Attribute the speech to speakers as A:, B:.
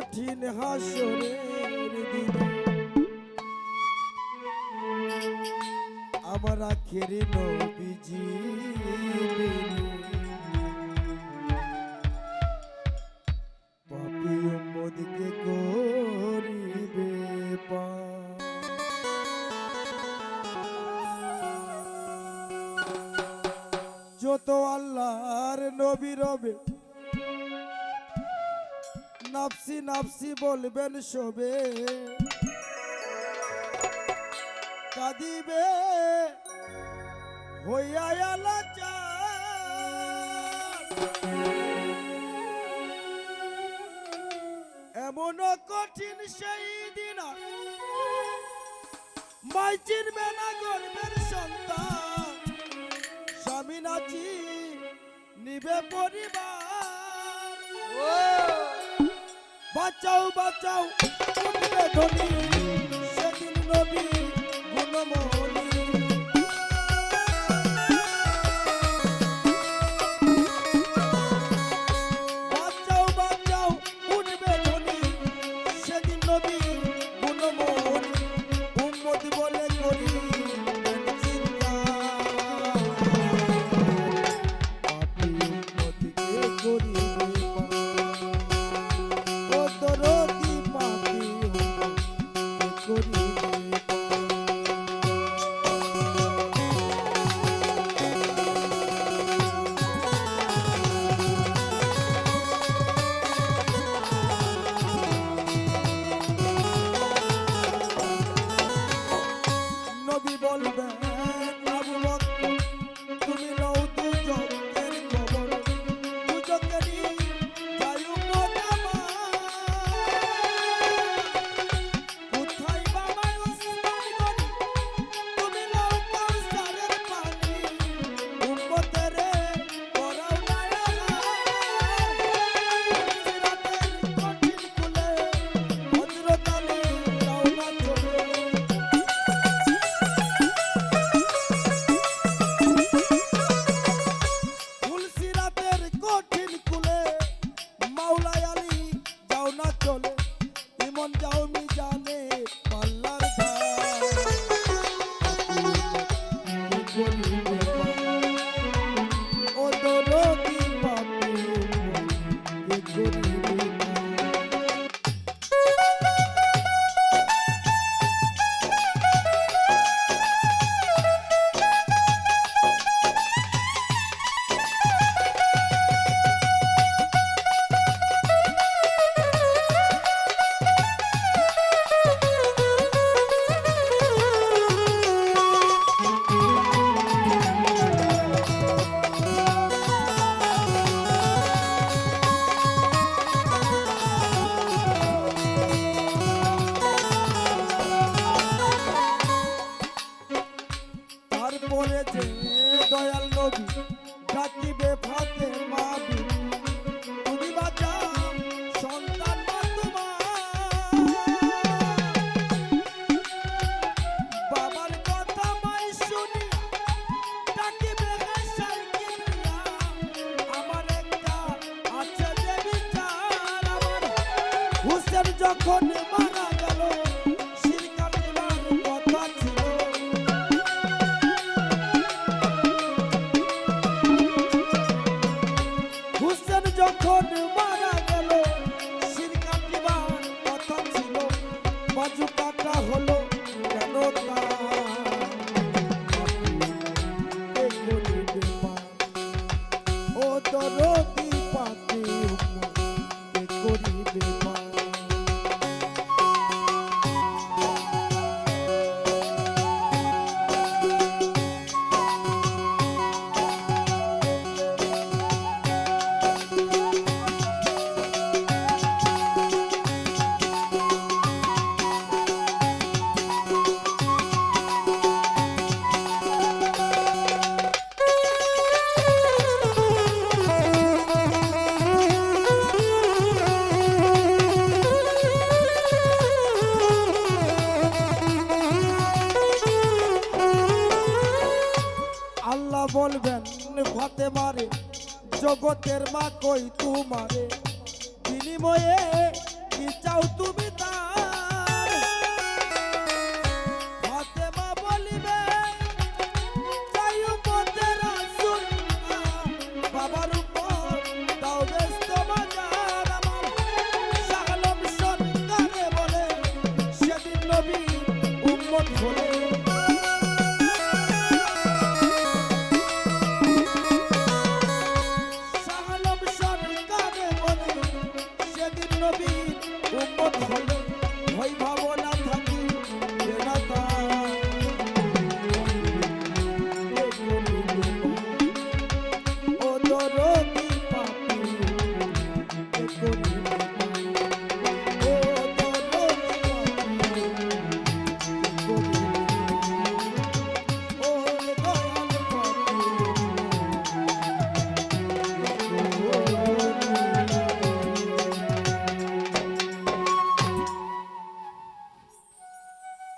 A: কঠিন হাসরের দিনে আমার আখের নবীজি পাপী উম্মতকে করিবে পার। যত আল্লাহর নবী রবে নাফসি নাফসি বলবেন সবে, কাঁদিবে হইয়া লাচার। এমন কঠিন সেই দিন মাই চিনবে না গর্বের সন্তান, স্বামী নাচি নিবে পরিবার। বাঁচাও বাঁচাও উঠবে ধ্বনি, সেদিন নবী গুণমণি। বাঁচাও বাঁচাও উঠবে ধ্বনি, সেদিন নবী গুণমণি। উম্মত বলে করি চিন্তা, পাপী উম্মতকে করিবে দয়াল নবী ডাকিবে ফাতে মাবি, তুমি বাঁচাও সন্তান তোমার। বাবার কথা মাই শুনি ডাকিবে সাইকেলিয়া, আমার একটা আছে যে বিচার। আমার হুসেন যখন মারা গেল যখন মারা গেল শির কাটিবার কথা ছিল, বাজু কাটা হলো কেন ও দরদি পাতে করিবে মা। বলবেন ফাতেমারে জগতের মা কই তোমারে, বিনিময়ে কি চাও তুমি তা